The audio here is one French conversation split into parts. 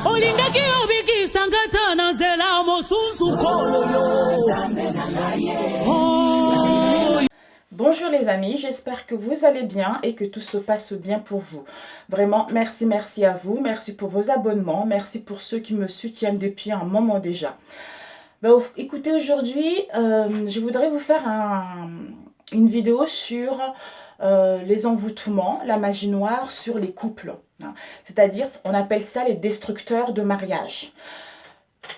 olingaki obikisa ngata na nzela mosusu koloyo. Bonjour les amis, j'espère que vous allez bien et que tout se passe bien pour vous. Vraiment, merci à vous, merci pour vos abonnements, merci pour ceux qui me soutiennent depuis un moment déjà. Écoutez, aujourd'hui, je voudrais vous faire une vidéo sur les envoûtements, la magie noire sur les couples. C'est-à-dire, on appelle ça les destructeurs de mariage.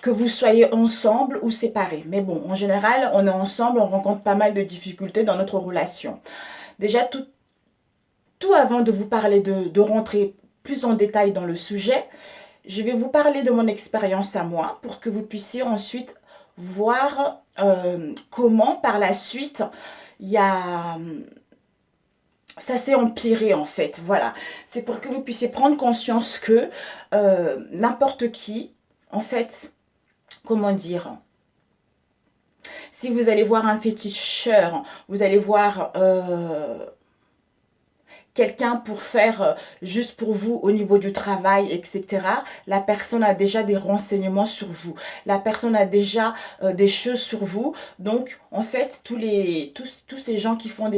Que vous soyez ensemble ou séparés. Mais bon, en général, on est ensemble, on rencontre pas mal de difficultés dans notre relation. Déjà, tout avant de vous parler, de rentrer plus en détail dans le sujet, je vais vous parler de mon expérience à moi pour que vous puissiez ensuite voir comment par la suite, ça s'est empiré en fait. Voilà, c'est pour que vous puissiez prendre conscience que n'importe qui, en fait, comment dire, si vous allez voir un féticheur, vous allez voir quelqu'un pour faire juste pour vous au niveau du travail, etc. La personne a déjà des renseignements sur vous. La personne a déjà des choses sur vous. Donc, en fait, tous ces gens qui font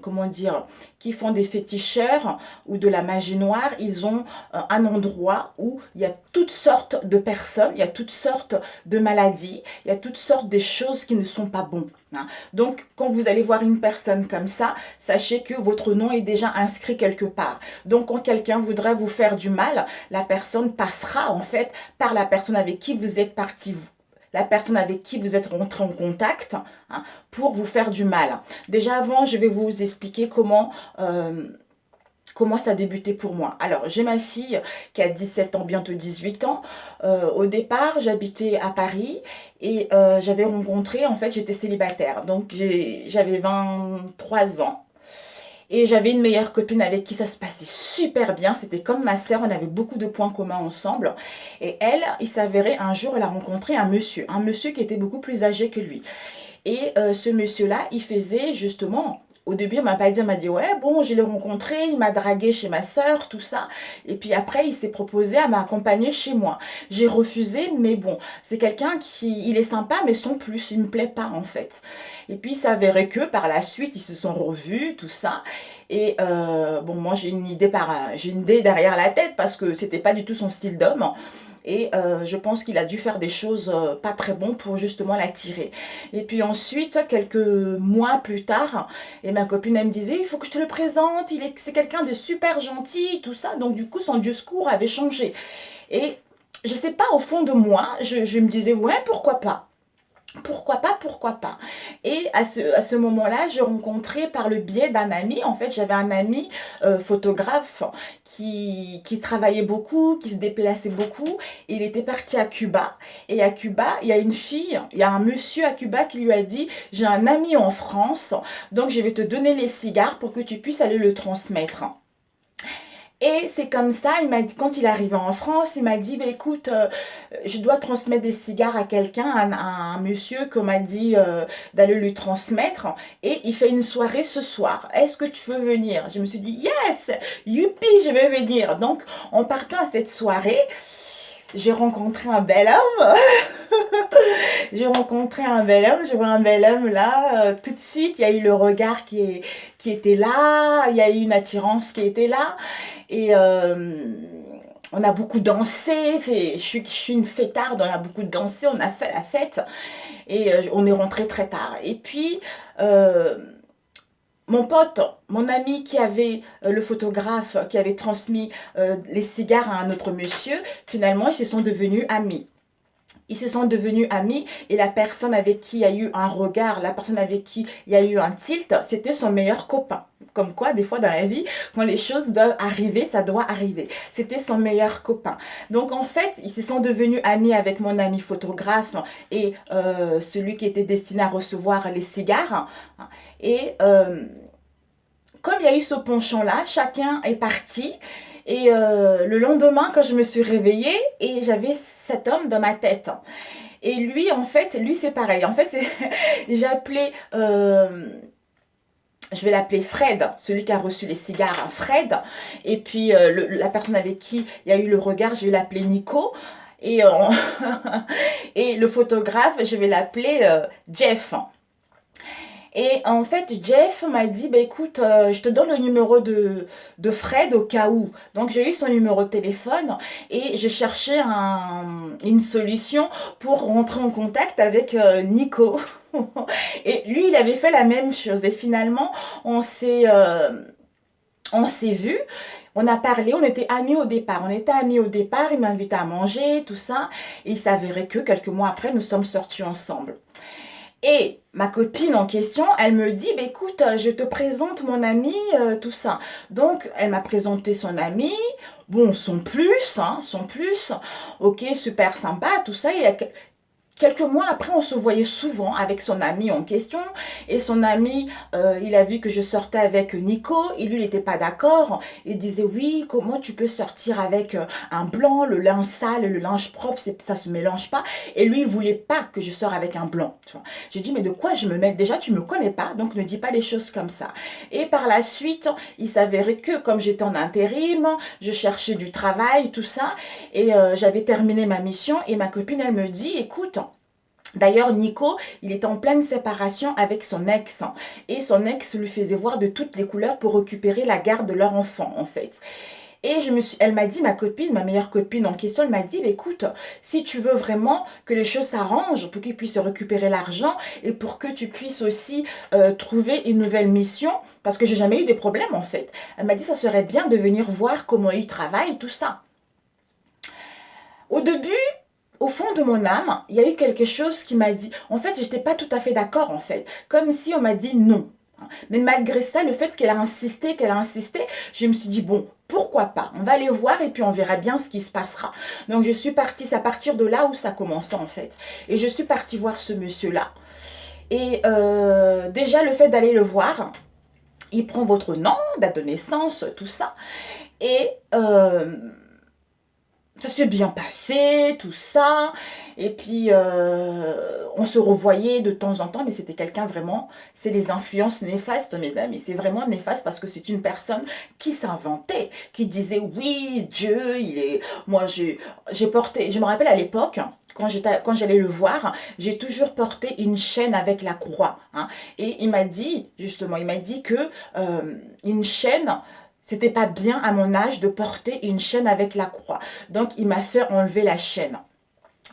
comment dire, qui font des féticheurs ou de la magie noire, ils ont un endroit où il y a toutes sortes de personnes, il y a toutes sortes de maladies, il y a toutes sortes de choses qui ne sont pas bonnes. Donc, quand vous allez voir une personne comme ça, sachez que votre nom est déjà inscrit quelque part. Donc, quand quelqu'un voudrait vous faire du mal, la personne passera en fait par la personne avec qui vous êtes parti, la personne avec qui vous êtes rentré en contact pour vous faire du mal. Déjà avant, je vais vous expliquer comment ça a débuté pour moi. Alors, j'ai ma fille qui a 17 ans, bientôt 18 ans. Au départ, j'habitais à Paris et j'avais rencontré, en fait, j'étais célibataire. Donc, j'avais 23 ans. Et j'avais une meilleure copine avec qui ça se passait super bien. C'était comme ma sœur, on avait beaucoup de points communs ensemble. Et elle, il s'avérait un jour, elle a rencontré un monsieur qui était beaucoup plus âgé que lui. Et ce monsieur-là, il faisait justement... Au début, il m'a dit, ouais, bon, je l'ai rencontré, il m'a dragué chez ma sœur, tout ça. Et puis après, il s'est proposé à m'accompagner chez moi. J'ai refusé, mais bon, c'est quelqu'un il est sympa, mais sans plus, il me plaît pas en fait. Et puis, il s'avérait que par la suite, ils se sont revus, tout ça. Et bon, moi, j'ai une idée derrière la tête parce que c'était pas du tout son style d'homme. Et je pense qu'il a dû faire des choses pas très bonnes pour justement l'attirer. Et puis ensuite, quelques mois plus tard, et ma copine, elle me disait, il faut que je te le présente, c'est quelqu'un de super gentil, tout ça. Donc du coup, son discours avait changé. Et je sais pas, au fond de moi, je me disais, ouais, pourquoi pas. Pourquoi pas. Et à ce moment-là, j'ai rencontré par le biais d'un ami, en fait, j'avais un ami photographe qui travaillait beaucoup, qui se déplaçait beaucoup. Il était parti à Cuba. Et à Cuba, il y a un monsieur à Cuba qui lui a dit, j'ai un ami en France, donc je vais te donner les cigares pour que tu puisses aller le transmettre. Et c'est comme ça, il m'a dit, quand il est arrivé en France, il m'a dit, bah, écoute, je dois transmettre des cigares à quelqu'un, à un monsieur qu'on m'a dit d'aller lui transmettre. Et il fait une soirée ce soir. Est-ce que tu veux venir? Je me suis dit, yes, youpi, je vais venir. Donc, en partant à cette soirée, j'ai rencontré un bel homme. Je vois un bel homme là. Tout de suite, il y a eu le regard qui était là. Il y a eu une attirance qui était là. Et on a beaucoup dansé. Je suis une fêtarde, on a beaucoup dansé. On a fait la fête. Et on est rentré très tard. Et puis... mon pote, mon ami qui avait le photographe, qui avait transmis les cigares à un autre monsieur, finalement, ils se sont devenus amis. Et la personne avec qui il y a eu un regard, la personne avec qui il y a eu un tilt, c'était son meilleur copain. Comme quoi, des fois dans la vie, quand les choses doivent arriver, ça doit arriver. C'était son meilleur copain. Donc en fait, ils se sont devenus amis avec mon ami photographe et celui qui était destiné à recevoir les cigares. Et comme il y a eu ce penchant-là, chacun est parti. Et le lendemain, quand je me suis réveillée, et j'avais cet homme dans ma tête. Et lui, en fait, c'est pareil. En fait, j'ai appelé je vais l'appeler Fred, celui qui a reçu les cigares, hein, Fred. Et puis la personne avec qui il y a eu le regard, je vais l'appeler Nico. Et, et le photographe, je vais l'appeler Jeff. Et en fait, Jeff m'a dit, bah, écoute, je te donne le numéro de Fred au cas où. Donc, j'ai eu son numéro de téléphone et j'ai cherché une solution pour rentrer en contact avec Nico. Et lui, il avait fait la même chose. Et finalement, on s'est vus. On a parlé, on était amis au départ. Il m'a invité à manger, tout ça. Et il s'avérait que quelques mois après, nous sommes sortis ensemble. Et ma copine en question, elle me dit, bah, écoute, je te présente mon ami, tout ça. Donc, elle m'a présenté son ami, bon, son plus, ok, super sympa, tout ça. Et quelques mois après, on se voyait souvent avec son ami en question. Et son ami, il a vu que je sortais avec Nico. Et lui, il n'était pas d'accord. Il disait, oui, comment tu peux sortir avec un blanc, le linge sale et le linge propre, ça ne se mélange pas. Et lui, il ne voulait pas que je sorte avec un blanc. J'ai dit, mais de quoi je me mets? Déjà, tu ne me connais pas, donc ne dis pas les choses comme ça. Et par la suite, il s'avérait que comme j'étais en intérim, je cherchais du travail, tout ça. Et j'avais terminé ma mission. Et ma copine, elle me dit, écoute, d'ailleurs, Nico, il était en pleine séparation avec son ex. Et son ex lui faisait voir de toutes les couleurs pour récupérer la garde de leur enfant, en fait. Et elle m'a dit, ma copine, ma meilleure copine en question, elle m'a dit, écoute, si tu veux vraiment que les choses s'arrangent pour qu'il puisse récupérer l'argent et pour que tu puisses aussi trouver une nouvelle mission, parce que j'ai jamais eu des problèmes, en fait. Elle m'a dit, ça serait bien de venir voir comment il travaille, tout ça. Au début, au fond de mon âme, il y a eu quelque chose qui m'a dit, en fait, je n'étais pas tout à fait d'accord, en fait, comme si on m'a dit non. Mais malgré ça, le fait qu'elle a insisté, je me suis dit, bon, pourquoi pas? On va aller voir et puis on verra bien ce qui se passera. Donc, je suis partie, c'est à partir de là où ça commençait, en fait. Et je suis partie voir ce monsieur-là. Et déjà, le fait d'aller le voir, il prend votre nom, date de naissance, tout ça. Et ça s'est bien passé, tout ça. Et puis, on se revoyait de temps en temps, mais c'était quelqu'un vraiment, c'est les influences néfastes, mes amis. C'est vraiment néfaste parce que c'est une personne qui s'inventait, qui disait, oui, Dieu, il est... Moi, j'ai porté, je me rappelle à l'époque, quand j'allais le voir, j'ai toujours porté une chaîne avec la croix. Hein. Et il m'a dit, justement, il m'a dit que une chaîne... C'était pas bien à mon âge de porter une chaîne avec la croix. Donc, il m'a fait enlever la chaîne.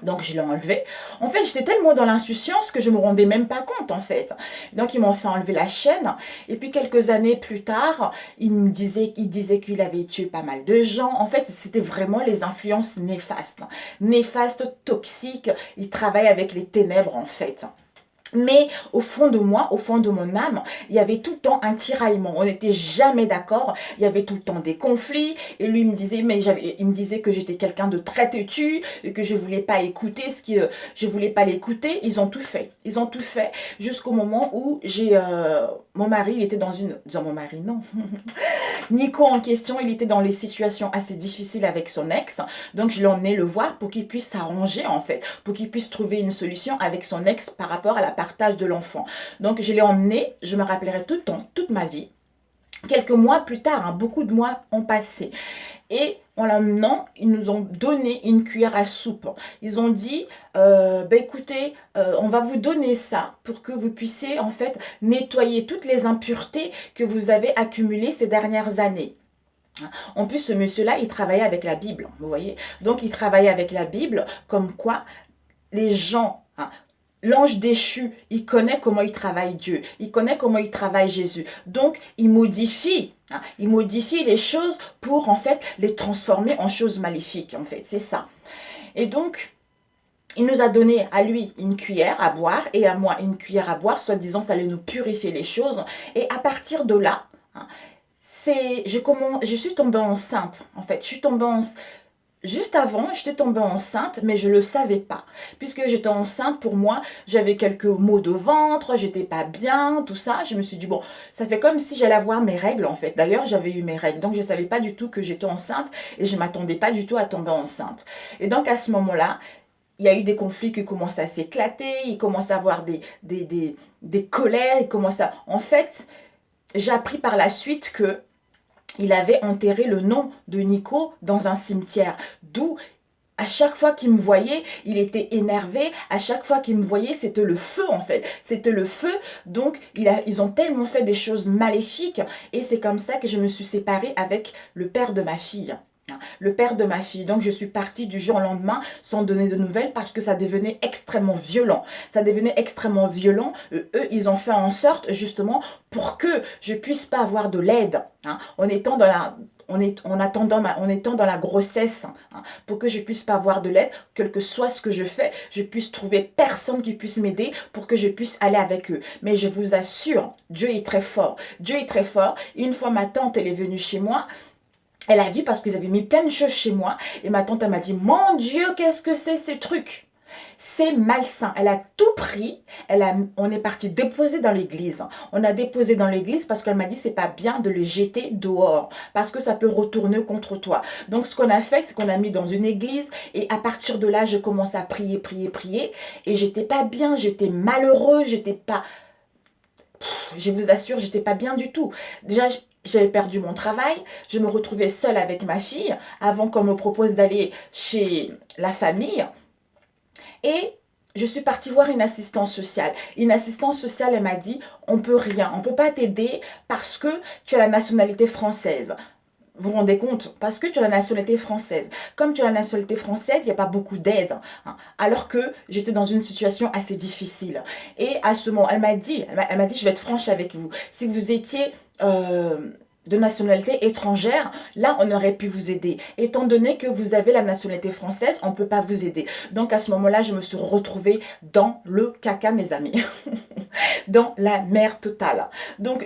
Donc, je l'ai enlevé. En fait, j'étais tellement dans l'insouciance que je ne me rendais même pas compte, en fait. Donc, ils m'ont fait enlever la chaîne. Et puis, quelques années plus tard, il disait qu'il avait tué pas mal de gens. En fait, c'était vraiment les influences néfastes. Néfastes, toxiques. Il travaille avec les ténèbres, en fait. Mais au fond de moi, au fond de mon âme, il y avait tout le temps un tiraillement. On n'était jamais d'accord. Il y avait tout le temps des conflits. Et lui, il me disait que j'étais quelqu'un de très têtu et que je voulais pas écouter je voulais pas l'écouter. Ils ont tout fait. Ils ont tout fait jusqu'au moment où mon mari, il était dans une... mon mari, non. Nico en question, il était dans les situations assez difficiles avec son ex. Donc, je l'ai emmené le voir pour qu'il puisse s'arranger, en fait. Pour qu'il puisse trouver une solution avec son ex par rapport à la partage de l'enfant. Donc, je l'ai emmené, je me rappellerai tout le temps, toute ma vie. Quelques mois plus tard, hein, beaucoup de mois ont passé. Et en l'emmenant, ils nous ont donné une cuillère à soupe. Ils ont dit, écoutez, on va vous donner ça pour que vous puissiez en fait nettoyer toutes les impuretés que vous avez accumulées ces dernières années. En plus, ce monsieur-là, il travaillait avec la Bible, vous voyez. Donc, il travaillait avec la Bible, comme quoi les gens... Hein, l'ange déchu, il connaît comment il travaille Dieu. Il connaît comment il travaille Jésus. Donc, il modifie les choses pour, en fait, les transformer en choses maléfiques, en fait. C'est ça. Et donc, il nous a donné à lui une cuillère à boire et à moi une cuillère à boire, soi-disant, ça allait nous purifier les choses. Et à partir de là, hein, je suis tombée enceinte, en fait. Je suis tombée enceinte. Juste avant, j'étais tombée enceinte, mais je ne le savais pas. Puisque j'étais enceinte, pour moi, j'avais quelques maux de ventre, j'étais pas bien, tout ça. Je me suis dit, bon, ça fait comme si j'allais avoir mes règles, en fait. D'ailleurs, j'avais eu mes règles, donc je ne savais pas du tout que j'étais enceinte et je ne m'attendais pas du tout à tomber enceinte. Et donc, à ce moment-là, il y a eu des conflits qui commençaient à s'éclater, il commençait à avoir des colères, il commençait à... En fait... j'ai appris par la suite que il avait enterré le nom de Nico dans un cimetière. D'où, à chaque fois qu'il me voyait, il était énervé. À chaque fois qu'il me voyait, c'était le feu en fait. C'était le feu. Donc, ils ont tellement fait des choses maléfiques. Et c'est comme ça que je me suis séparée avec le père de ma fille. Le père de ma fille. Donc, je suis partie du jour au lendemain sans donner de nouvelles parce que ça devenait extrêmement violent. Ça devenait extrêmement violent. Eux, ils ont fait en sorte, justement, pour que je puisse pas avoir de l'aide. En étant dans la... en étant dans la grossesse, pour que je puisse pas avoir de l'aide, quel que soit ce que je fais, je puisse trouver personne qui puisse m'aider pour que je puisse aller avec eux. Mais je vous assure, Dieu est très fort. Dieu est très fort. Une fois, ma tante, elle est venue chez moi. Elle a vu parce qu'ils avaient mis plein de choses chez moi. Et ma tante, elle m'a dit, mon Dieu, qu'est-ce que c'est ces trucs? C'est malsain. Elle a tout pris. On est parti déposer dans l'église. On a déposé dans l'église parce qu'elle m'a dit, c'est pas bien de les jeter dehors parce que ça peut retourner contre toi. Donc, ce qu'on a fait, c'est qu'on a mis dans une église et à partir de là, je commence à prier, prier, prier. Et j'étais pas bien, j'étais malheureux, j'étais pas... Je vous assure, j'étais pas bien du tout. Déjà, j'avais perdu mon travail, je me retrouvais seule avec ma fille avant qu'on me propose d'aller chez la famille. Et je suis partie voir une assistante sociale. Une assistante sociale, elle m'a dit, on peut rien, on peut pas t'aider parce que tu as la nationalité française. Vous vous rendez compte? Parce que tu as la nationalité française. Comme tu as la nationalité française, il n'y a pas beaucoup d'aide. Alors que j'étais dans une situation assez difficile. Et à ce moment, elle m'a dit, je vais être franche avec vous. Si vous étiez de nationalité étrangère, là, on aurait pu vous aider. Étant donné que vous avez la nationalité française, on ne peut pas vous aider. Donc, à ce moment-là, je me suis retrouvée dans le caca, mes amis. Dans la mer totale. Donc,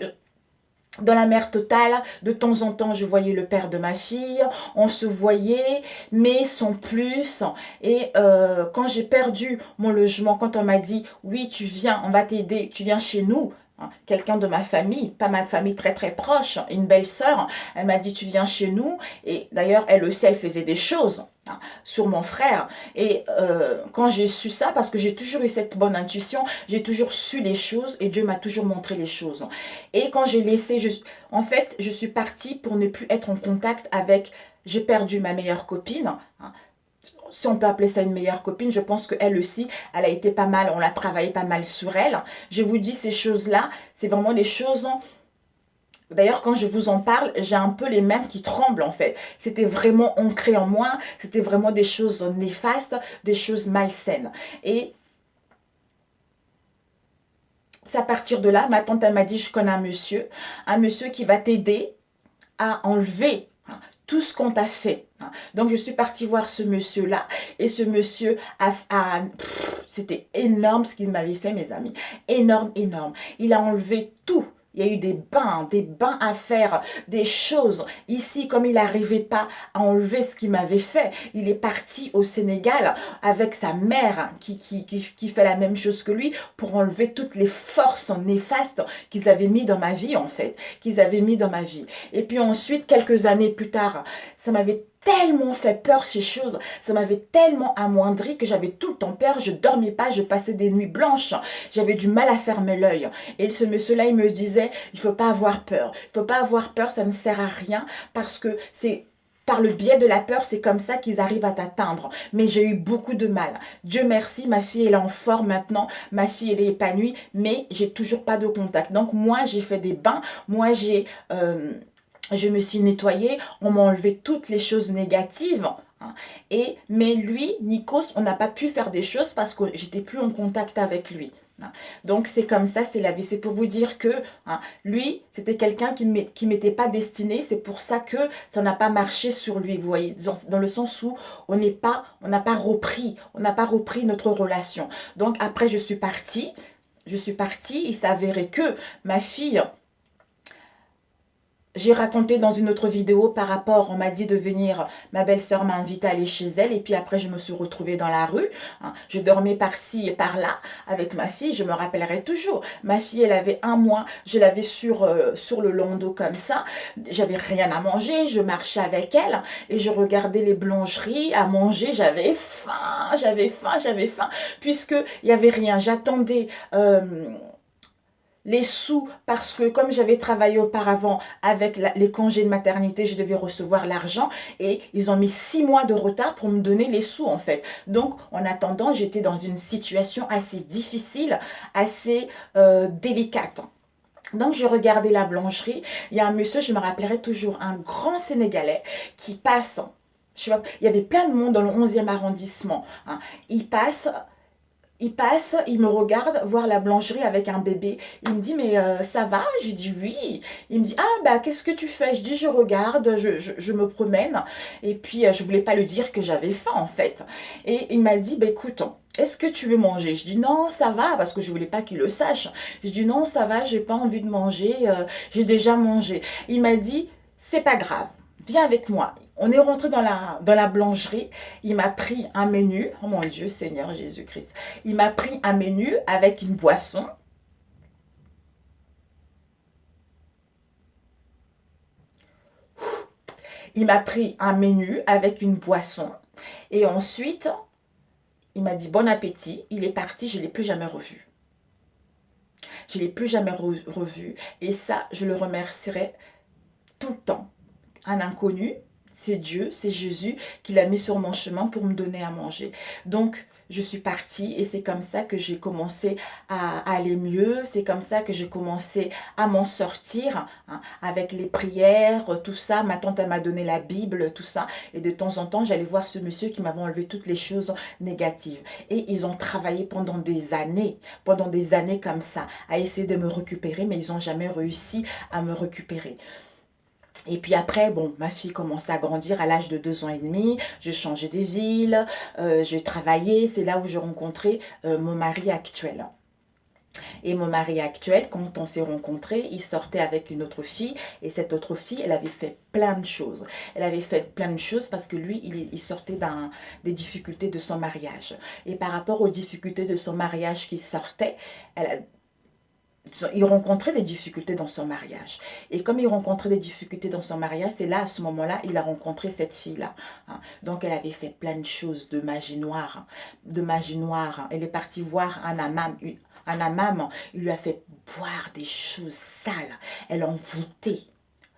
dans la mer totale, de temps en temps, je voyais le père de ma fille, on se voyait, mais sans plus. Et quand j'ai perdu mon logement, quand on m'a dit, oui, tu viens, on va t'aider, tu viens chez nous, quelqu'un de ma famille, pas ma famille très très proche, une belle-sœur, elle m'a dit, tu viens chez nous. Et d'ailleurs, elle aussi, elle faisait des choses sur mon frère. Et quand j'ai su ça, parce que j'ai toujours eu cette bonne intuition, j'ai toujours su les choses et Dieu m'a toujours montré les choses. Et quand j'ai laissé, en fait, je suis partie pour ne plus être en contact avec, j'ai perdu ma meilleure copine, si on peut appeler ça une meilleure copine, je pense qu'elle aussi, elle a été pas mal, on l'a travaillé pas mal sur elle. Je vous dis ces choses-là, c'est vraiment des choses... D'ailleurs, quand je vous en parle, j'ai un peu les mains qui tremblent en fait. C'était vraiment ancré en moi, c'était vraiment des choses néfastes, des choses malsaines. Et c'est à partir de là, ma tante elle m'a dit, je connais un monsieur qui va t'aider à enlever tout ce qu'on t'a fait. Donc, je suis partie voir ce monsieur-là et ce monsieur c'était énorme ce qu'il m'avait fait, mes amis. Énorme, énorme. Il a enlevé tout. Il y a eu des bains à faire, des choses. Ici, comme il n'arrivait pas à enlever ce qu'il m'avait fait, il est parti au Sénégal avec sa mère qui fait la même chose que lui pour enlever toutes les forces néfastes qu'ils avaient mis dans ma vie, en fait. Qu'ils avaient mis dans ma vie. Et puis ensuite, quelques années plus tard, ça m'avait tellement fait peur ces choses, ça m'avait tellement amoindri que j'avais tout le temps peur, je dormais pas, je passais des nuits blanches, j'avais du mal à fermer l'œil. Et ce monsieur-là, il me disait, il faut pas avoir peur, il faut pas avoir peur, ça ne sert à rien parce que c'est... Par le biais de la peur, c'est comme ça qu'ils arrivent à t'atteindre. Mais j'ai eu beaucoup de mal. Dieu merci, ma fille elle est en forme maintenant. Ma fille elle est épanouie, mais j'ai toujours pas de contact. Donc moi j'ai fait des bains, moi je me suis nettoyée, on m'a enlevé toutes les choses négatives. Mais lui, Nikos, on n'a pas pu faire des choses parce que j'étais plus en contact avec lui. Donc c'est comme ça, c'est la vie. C'est pour vous dire que lui, c'était quelqu'un qui ne m'était pas destiné. C'est pour ça que ça n'a pas marché sur lui. Vous voyez, dans le sens où on n'a pas repris notre relation. Donc après, je suis partie. Il s'est avéré que ma fille... J'ai raconté dans une autre vidéo par rapport, on m'a dit de venir, ma belle-sœur m'a invité à aller chez elle et puis après je me suis retrouvée dans la rue. Je dormais par-ci et par-là avec ma fille, je me rappellerai toujours. Ma fille, elle avait 1 mois, je l'avais sur le landau comme ça. J'avais rien à manger, je marchais avec elle et je regardais les boulangeries à manger. J'avais faim, puisqu'il n'y avait rien. J'attendais... les sous, parce que comme j'avais travaillé auparavant avec les congés de maternité, je devais recevoir l'argent et ils ont mis 6 mois de retard pour me donner les sous en fait. Donc en attendant, j'étais dans une situation assez difficile, assez délicate. Donc, je regardais la blancherie. Il y a un monsieur, je me rappellerai toujours, un grand Sénégalais qui passe. Je sais pas, il y avait plein de monde dans le 11e arrondissement. Hein. Il passe, il me regarde voir la blancherie avec un bébé. Il me dit, mais ça va? J'ai dit oui. Il me dit, ah bah qu'est-ce que tu fais? Je dis, je regarde, je me promène. Et puis, je voulais pas lui dire que j'avais faim en fait. Et il m'a dit, bah écoute, est-ce que tu veux manger? Je dis non, ça va, parce que je voulais pas qu'il le sache. Je dis non, ça va, j'ai pas envie de manger, j'ai déjà mangé. Il m'a dit, c'est pas grave, viens avec moi. On est rentré dans la blancherie, il m'a pris un menu, oh mon Dieu Seigneur Jésus-Christ, il m'a pris un menu avec une boisson. Il m'a pris un menu avec une boisson et ensuite il m'a dit bon appétit, il est parti, je ne l'ai plus jamais revu. Je ne l'ai plus jamais revu et ça, je le remercierai tout le temps. Un inconnu, c'est Dieu, c'est Jésus qui l'a mis sur mon chemin pour me donner à manger. Donc, je suis partie et c'est comme ça que j'ai commencé à aller mieux. C'est comme ça que j'ai commencé à m'en sortir hein, avec les prières, tout ça. Ma tante, elle m'a donné la Bible, tout ça. Et de temps en temps, j'allais voir ce monsieur qui m'avait enlevé toutes les choses négatives. Et ils ont travaillé pendant des années comme ça, à essayer de me récupérer, mais ils n'ont jamais réussi à me récupérer. Et puis après, bon, ma fille commençait à grandir à l'âge de 2 ans et demi. Je changeais des villes, j'ai travaillé. C'est là où j'ai rencontré mon mari actuel. Et mon mari actuel, quand on s'est rencontrés, il sortait avec une autre fille. Et cette autre fille, elle avait fait plein de choses. Elle avait fait plein de choses parce que lui, il sortait des difficultés de son mariage. Et par rapport aux difficultés de son mariage qui sortait, il rencontrait des difficultés dans son mariage. Et comme il rencontrait des difficultés dans son mariage, c'est là, à ce moment-là, il a rencontré cette fille-là. Hein. Donc, elle avait fait plein de choses de magie noire. Hein. De magie noire. Hein. Elle est partie voir un hammam. Il lui a fait boire des choses sales. Elle envoûtait.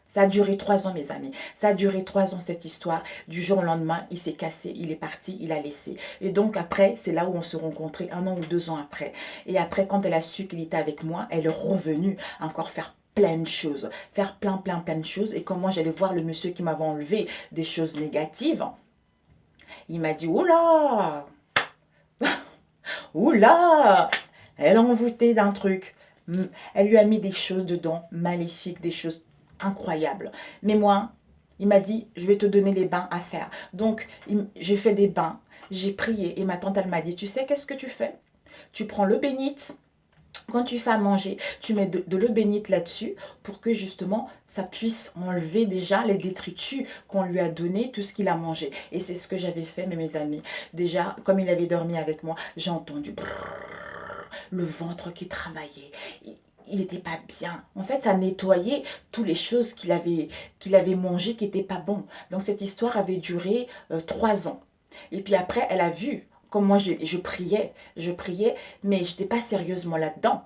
Ça a duré 3 ans, mes amis. Ça a duré 3 ans, cette histoire. Du jour au lendemain, il s'est cassé, il est parti, il a laissé. Et donc, après, c'est là où on se rencontrait 1 an ou 2 ans après. Et après, quand elle a su qu'il était avec moi, elle est revenue encore faire plein de choses. Faire plein de choses. Et comme moi, j'allais voir le monsieur qui m'avait enlevé des choses négatives, il m'a dit, oula, oula, elle a envoûté d'un truc. Elle lui a mis des choses dedans, maléfiques, des choses incroyables. Mais moi, il m'a dit, je vais te donner les bains à faire. Donc, j'ai fait des bains, j'ai prié. Et ma tante, elle m'a dit, tu sais, qu'est-ce que tu fais? Tu prends l'eau bénite. Quand tu fais à manger, tu mets de l'eau bénite là-dessus pour que justement ça puisse enlever déjà les détritus qu'on lui a donné, tout ce qu'il a mangé. Et c'est ce que j'avais fait, mais mes amis. Déjà, comme il avait dormi avec moi, j'ai entendu le ventre qui travaillait. Il n'était pas bien. En fait, ça nettoyait toutes les choses qu'il avait mangées qui n'étaient pas bons. Donc cette histoire avait duré 3 ans. Et puis après, elle a vu, comme moi je priais, mais je n'étais pas sérieusement là-dedans.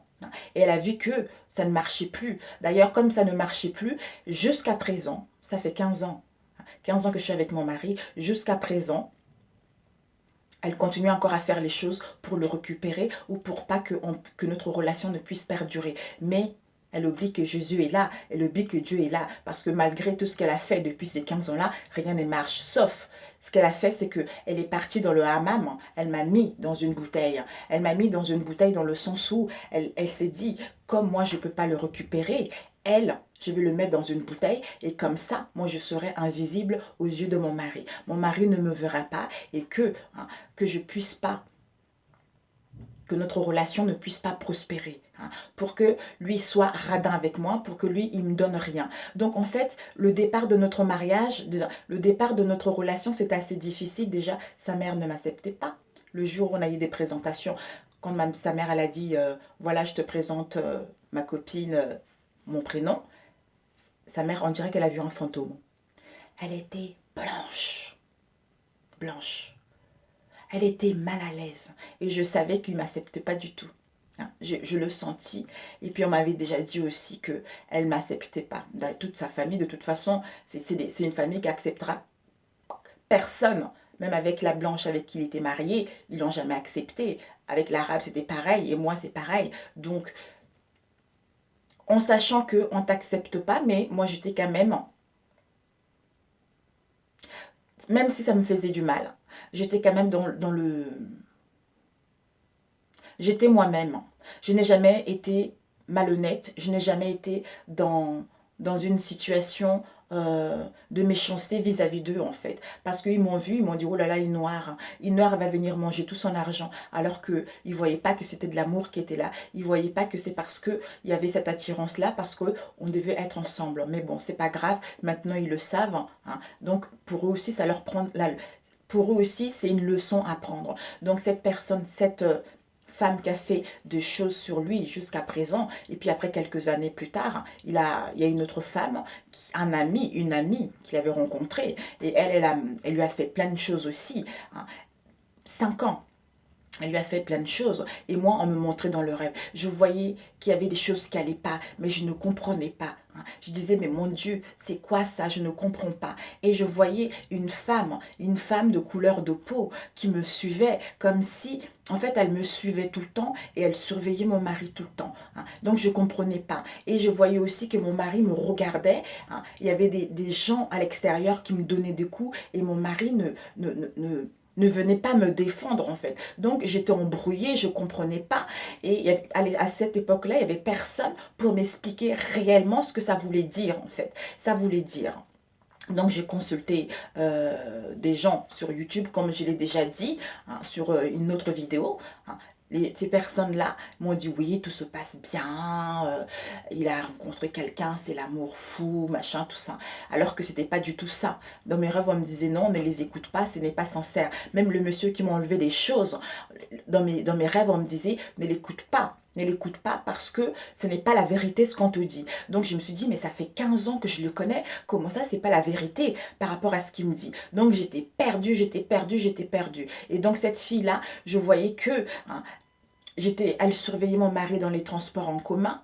Et elle a vu que ça ne marchait plus. D'ailleurs, comme ça ne marchait plus, jusqu'à présent, ça fait 15 ans, 15 ans que je suis avec mon mari, jusqu'à présent, elle continue encore à faire les choses pour le récupérer ou pour pas que notre relation ne puisse perdurer. Mais elle oublie que Jésus est là, elle oublie que Dieu est là. Parce que malgré tout ce qu'elle a fait depuis ces 15 ans-là, rien ne marche. Sauf, ce qu'elle a fait, c'est qu'elle est partie dans le hammam, elle m'a mis dans une bouteille. Elle m'a mis dans une bouteille dans le sens où elle s'est dit, comme moi je ne peux pas le récupérer, je vais le mettre dans une bouteille et comme ça, moi je serai invisible aux yeux de mon mari. Mon mari ne me verra pas et que je puisse pas, que notre relation ne puisse pas prospérer. Pour que lui soit radin avec moi, pour que lui, il me donne rien. Donc en fait, le départ de notre mariage, le départ de notre relation, c'est assez difficile. Déjà, sa mère ne m'acceptait pas. Le jour où on a eu des présentations, quand sa mère, elle a dit, voilà, je te présente ma copine, mon prénom, sa mère, on dirait qu'elle a vu un fantôme. Elle était blanche. Blanche. Elle était mal à l'aise. Et je savais qu'il ne m'acceptait pas du tout. Hein, je le sentis. Et puis on m'avait déjà dit aussi qu'elle ne m'acceptait pas. Toute sa famille, de toute façon, c'est une famille qui acceptera personne. Même avec la blanche avec qui il était marié, ils l'ont jamais accepté. Avec l'arabe, c'était pareil. Et moi, c'est pareil. Donc, en sachant qu'on ne t'accepte pas, mais moi, j'étais quand même si ça me faisait du mal, j'étais quand même dans le... J'étais moi-même. Je n'ai jamais été malhonnête. Je n'ai jamais été dans une situation de méchanceté vis-à-vis d'eux, en fait. Parce qu'ils m'ont vu, ils m'ont dit, oh là là, une noire va venir manger tout son argent. Alors qu'ils ne voyaient pas que c'était de l'amour qui était là. Ils ne voyaient pas que c'est parce qu'il y avait cette attirance-là, parce qu'on devait être ensemble. Mais bon, c'est pas grave. Maintenant, ils le savent. Hein. Donc, pour eux aussi, ça leur prend... Pour eux aussi, c'est une leçon à prendre. Donc, cette personne, cette femme qui a fait des choses sur lui jusqu'à présent, et puis après quelques années plus tard, il y a une autre femme, une amie qu'il avait rencontrée, et elle lui a fait plein de choses aussi. 5 ans. Elle lui a fait plein de choses. Et moi, on me montrait dans le rêve. Je voyais qu'il y avait des choses qui n'allaient pas, mais je ne comprenais pas. Je disais, mais mon Dieu, c'est quoi ça? Je ne comprends pas. Et je voyais une femme de couleur de peau qui me suivait comme si, en fait, elle me suivait tout le temps et elle surveillait mon mari tout le temps. Donc, je ne comprenais pas. Et je voyais aussi que mon mari me regardait. Il y avait des gens à l'extérieur qui me donnaient des coups et mon mari ne venait pas me défendre en fait. Donc j'étais embrouillée, je ne comprenais pas. Et à cette époque-là, il n'y avait personne pour m'expliquer réellement ce que ça voulait dire en fait. Ça voulait dire. Donc j'ai consulté des gens sur YouTube, comme je l'ai déjà dit, sur une autre vidéo. Ces personnes-là m'ont dit oui, tout se passe bien, il a rencontré quelqu'un, c'est l'amour fou, machin, tout ça. Alors que c'était pas du tout ça. Dans mes rêves, on me disait non, ne les écoute pas, ce n'est pas sincère. Même le monsieur qui m'a enlevé des choses, dans mes rêves, on me disait ne l'écoute pas. Ne l'écoute pas parce que ce n'est pas la vérité ce qu'on te dit. Donc je me suis dit, mais ça fait 15 ans que je le connais, comment ça, c'est pas la vérité par rapport à ce qu'il me dit. Donc j'étais perdue, j'étais perdue, j'étais perdue. Et donc cette fille-là, je voyais que elle surveillait mon mari dans les transports en commun.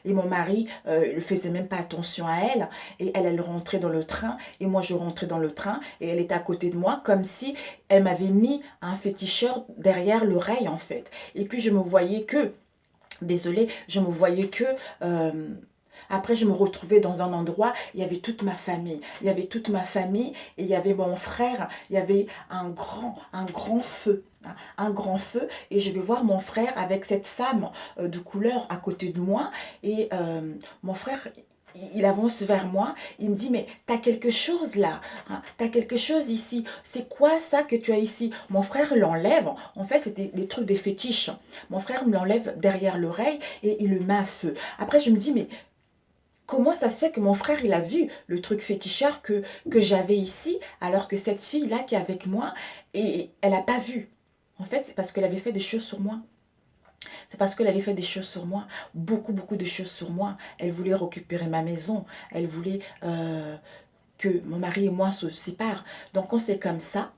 Et mon mari ne faisait même pas attention à elle. Et elle rentrait dans le train. Et moi, je rentrais dans le train. Et elle était à côté de moi comme si elle m'avait mis un féticheur derrière l'oreille, en fait. Et puis, je me voyais que... Désolée, je me voyais que... après, je me retrouvais dans un endroit, il y avait toute ma famille. Il y avait toute ma famille et il y avait mon frère. Il y avait un grand feu. Un grand feu. Et je vais voir mon frère avec cette femme de couleur à côté de moi. Et mon frère... il avance vers moi, il me dit, mais t'as quelque chose là, t'as quelque chose ici, c'est quoi ça que tu as ici? Mon frère l'enlève, en fait c'était des trucs des fétiches, mon frère me l'enlève derrière l'oreille et il le met à feu. Après je me dis, mais comment ça se fait que mon frère il a vu le truc féticheur que j'avais ici, alors que cette fille là qui est avec moi, et elle n'a pas vu? En fait c'est parce qu'elle avait fait des choses sur moi. C'est parce qu'elle avait fait des choses sur moi, beaucoup de choses sur moi. Elle voulait récupérer ma maison, elle voulait que mon mari et moi se séparent. Donc quand c'est comme ça,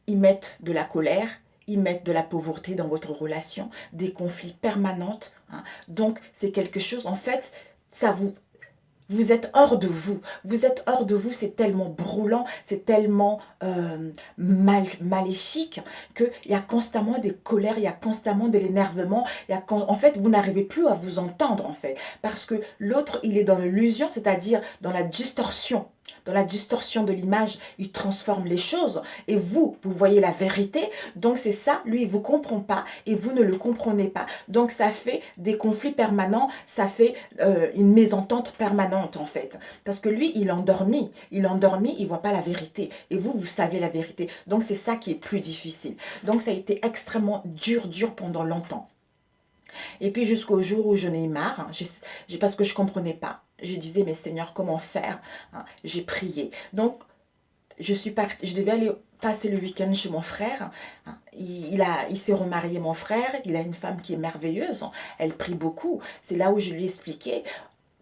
ils mettent de la colère, ils mettent de la pauvreté dans votre relation, des conflits permanents. Donc c'est quelque chose, en fait, ça vous êtes hors de vous. Vous êtes hors de vous, c'est tellement brûlant, c'est tellement maléfique qu'il y a constamment des colères, il y a constamment de l'énervement. En fait, vous n'arrivez plus à vous entendre, en fait. Parce que l'autre, il est dans l'illusion, c'est-à-dire dans la distorsion. Dans la distorsion de l'image, il transforme les choses. Et vous voyez la vérité. Donc c'est ça, lui, il ne vous comprend pas et vous ne le comprenez pas. Donc ça fait des conflits permanents, ça fait une mésentente permanente en fait. Parce que lui, il est endormi, il ne voit pas la vérité. Et vous savez la vérité. Donc c'est ça qui est plus difficile. Donc ça a été extrêmement dur pendant longtemps. Et puis jusqu'au jour où j'en ai marre, parce que je ne comprenais pas. Je disais, mais Seigneur, comment faire? J'ai prié. Donc, je devais aller passer le week-end chez mon frère. Il s'est remarié, mon frère. Il a une femme qui est merveilleuse. Elle prie beaucoup. C'est là où je lui ai expliqué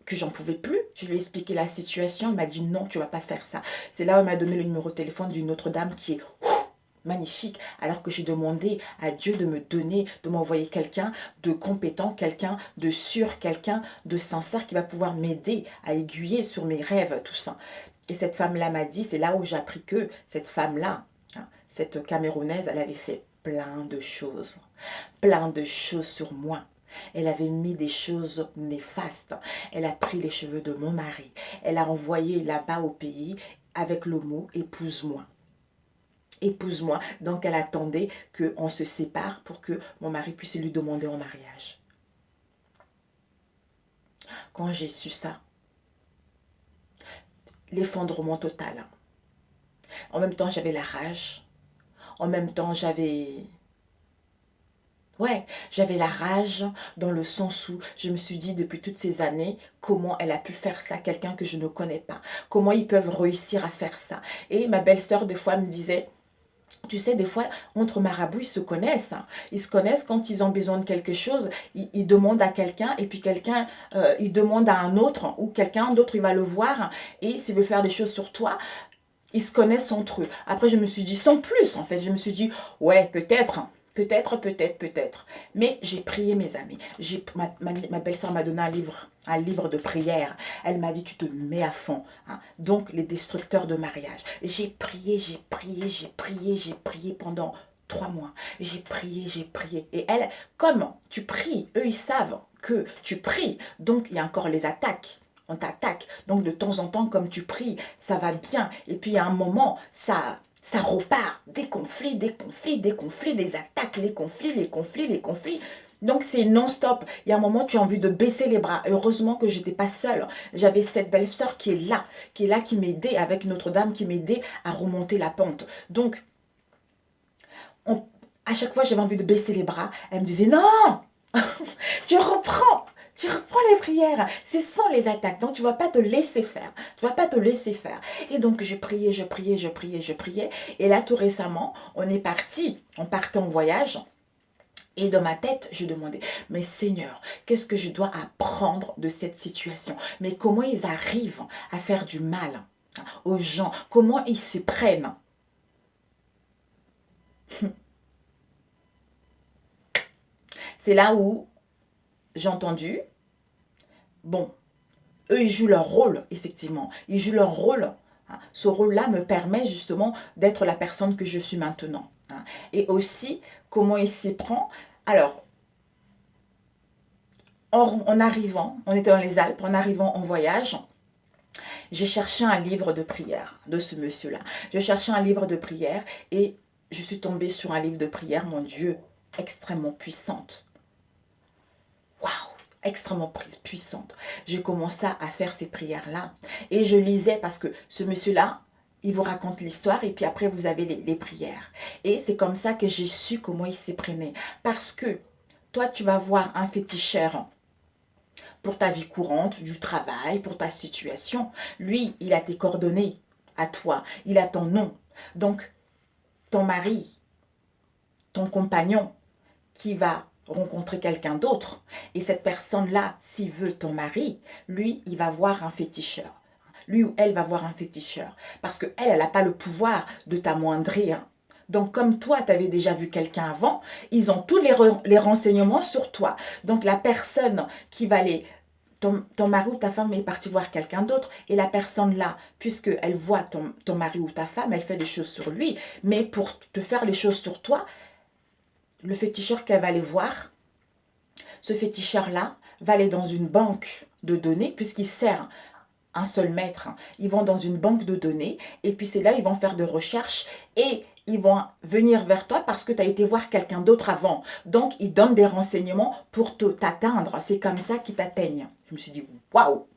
que j'en pouvais plus. Je lui ai expliqué la situation. Elle m'a dit, non, tu ne vas pas faire ça. C'est là où elle m'a donné le numéro de téléphone d'une autre dame qui est magnifique, alors que j'ai demandé à Dieu de me donner, de m'envoyer quelqu'un de compétent, quelqu'un de sûr, quelqu'un de sincère qui va pouvoir m'aider à aiguiller sur mes rêves, tout ça. Et cette femme-là m'a dit, c'est là où j'ai appris que cette femme-là, hein, cette Camerounaise, elle avait fait plein de choses sur moi. Elle avait mis des choses néfastes. Elle a pris les cheveux de mon mari. Elle a envoyé là-bas au pays avec le mot « épouse-moi ». Épouse-moi. Donc elle attendait qu'on se sépare pour que mon mari puisse lui demander en mariage. Quand j'ai su ça, l'effondrement total. En même temps, j'avais la rage. En même temps, j'avais la rage dans le sens où je me suis dit depuis toutes ces années, comment elle a pu faire ça, quelqu'un que je ne connais pas. Comment ils peuvent réussir à faire ça. Et ma belle-sœur, des fois, me disait, tu sais, des fois, entre marabouts, ils se connaissent. Hein. Ils se connaissent quand ils ont besoin de quelque chose. Ils demandent à quelqu'un et puis quelqu'un, il demande à un autre ou quelqu'un d'autre, il va le voir et s'il veut faire des choses sur toi, ils se connaissent entre eux. Après, je me suis dit, sans plus, en fait. Je me suis dit, ouais, peut-être. Peut-être. Mais j'ai prié, mes amis. Ma belle-sœur m'a donné un livre de prière. Elle m'a dit, tu te mets à fond. Hein. Donc, les destructeurs de mariage. J'ai prié pendant 3 mois. J'ai prié. Et elle, comme tu pries, eux, ils savent que tu pries. Donc, il y a encore les attaques. On t'attaque. Donc, de temps en temps, comme tu pries, ça va bien. Et puis, à un moment, ça repart. Des conflits, des attaques, les conflits. Donc, c'est non-stop. Il y a un moment, tu as envie de baisser les bras. Heureusement que je n'étais pas seule. J'avais cette belle-sœur qui est là, qui m'aidait, avec Notre-Dame, qui m'aidait à remonter la pente. Donc, à chaque fois, j'avais envie de baisser les bras. Elle me disait, non, tu reprends les prières. C'est sans les attaques. Donc, tu ne vas pas te laisser faire. Et donc, je priais. Et là, tout récemment, on partait en voyage. Et dans ma tête, je demandais, mais Seigneur, qu'est-ce que je dois apprendre de cette situation? Mais comment ils arrivent à faire du mal aux gens? Comment ils se prennent? C'est là où j'ai entendu, bon, eux, ils jouent leur rôle, effectivement. Ils jouent leur rôle. Hein. Ce rôle-là me permet justement d'être la personne que je suis maintenant. Hein. Et aussi, comment il s'y prend. Alors, en arrivant, on était dans les Alpes, en arrivant en voyage, j'ai cherché un livre de prière de ce monsieur-là. Je cherchais un livre de prière et je suis tombée sur un livre de prière, mon Dieu, extrêmement puissante. Waouh, extrêmement puissante. J'ai commencé à faire ces prières-là. Et je lisais parce que ce monsieur-là, il vous raconte l'histoire et puis après vous avez les prières. Et c'est comme ça que j'ai su comment il s'y prenait. Parce que toi, tu vas voir un féticheur pour ta vie courante, du travail, pour ta situation. Lui, il a tes coordonnées à toi. Il a ton nom. Donc, ton mari, ton compagnon qui va rencontrer quelqu'un d'autre. Et cette personne-là, s'il veut ton mari, lui, il va voir un féticheur. Lui ou elle va voir un féticheur. Parce qu'elle, elle n'a pas le pouvoir de t'amoindrir. Donc, comme toi, tu avais déjà vu quelqu'un avant, ils ont tous les renseignements sur toi. Donc, la personne qui va aller... Ton mari ou ta femme est parti voir quelqu'un d'autre et la personne là, puisqu'elle voit ton mari ou ta femme, elle fait des choses sur lui. Mais pour te faire les choses sur toi, le féticheur qu'elle va aller voir, ce féticheur-là va aller dans une banque de données, puisqu'il sert un seul maître. Ils vont dans une banque de données, et puis c'est là ils vont faire des recherches, et ils vont venir vers toi parce que tu as été voir quelqu'un d'autre avant. Donc, ils donnent des renseignements pour t'atteindre. C'est comme ça qu'ils t'atteignent. Je me suis dit, waouh!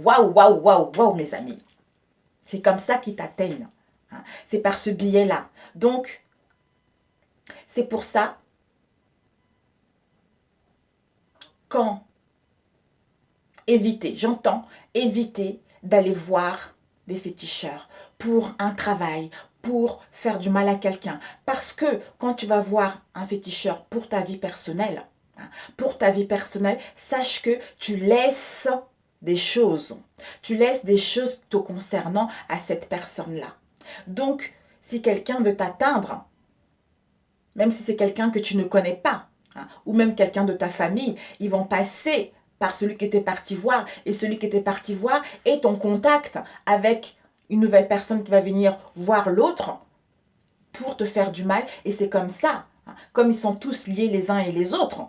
Waouh, mes amis. C'est comme ça qu'ils t'atteignent. C'est par ce biais-là. Donc, c'est pour ça, quand j'entends éviter d'aller voir des féticheurs pour un travail, pour faire du mal à quelqu'un. Parce que quand tu vas voir un féticheur pour ta vie personnelle, sache que tu laisses des choses. Tu laisses des choses te concernant à cette personne-là. Donc, si quelqu'un veut t'atteindre, même si c'est quelqu'un que tu ne connais pas, hein, ou même quelqu'un de ta famille, ils vont passer par celui qui était parti voir, et celui qui était parti voir est en contact avec une nouvelle personne qui va venir voir l'autre pour te faire du mal, et c'est comme ça, hein, comme ils sont tous liés les uns et les autres,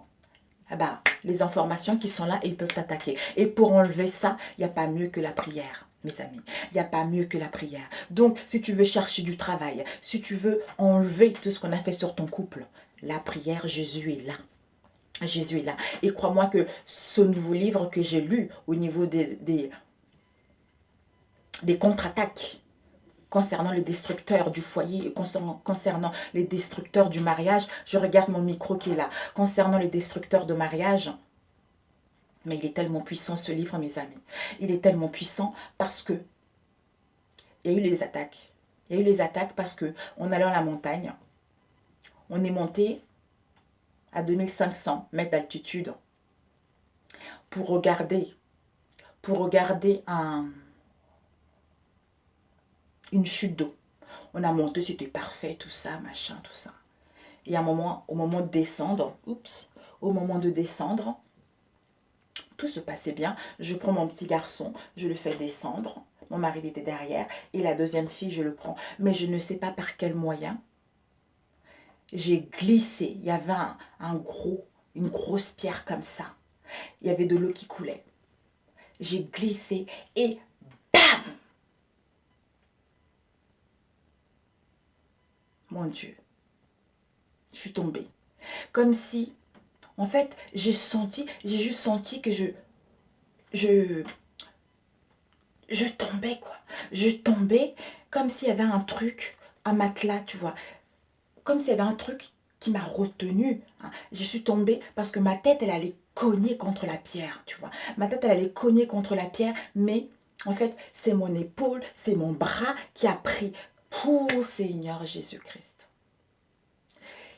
eh ben, les informations qui sont là, ils peuvent t'attaquer. Et pour enlever ça, il n'y a pas mieux que la prière, mes amis. Il n'y a pas mieux que la prière. Donc, si tu veux chercher du travail, si tu veux enlever tout ce qu'on a fait sur ton couple, la prière, Jésus est là. Jésus est là. Et crois-moi que ce nouveau livre que j'ai lu au niveau des contre-attaques, concernant les destructeurs du foyer et concernant les destructeurs du mariage, je regarde mon micro qui est là, concernant les destructeurs de mariage, mais il est tellement puissant ce livre, mes amis. Il est tellement puissant parce que il y a eu les attaques. Il y a eu les attaques parce que on allait à la montagne, on est monté à 2500 mètres d'altitude pour regarder une chute d'eau. On a monté, c'était parfait, tout ça, machin, tout ça. Et à un moment, au moment de descendre, au moment de descendre, tout se passait bien. Je prends mon petit garçon, je le fais descendre. Mon mari il était derrière. Et la deuxième fille, je le prends. Mais je ne sais pas par quel moyen. J'ai glissé. Il y avait une grosse pierre comme ça. Il y avait de l'eau qui coulait. J'ai glissé et bam! Mon Dieu, je suis tombée. Comme si, en fait, j'ai juste senti que je tombais, quoi. Je tombais comme s'il y avait un truc, un matelas, tu vois. Comme s'il y avait un truc qui m'a retenue. Hein. Je suis tombée parce que ma tête, elle allait cogner contre la pierre, tu vois. Ma tête, elle allait cogner contre la pierre, mais en fait, c'est mon épaule, c'est mon bras qui a pris. Oh, Seigneur Jésus-Christ.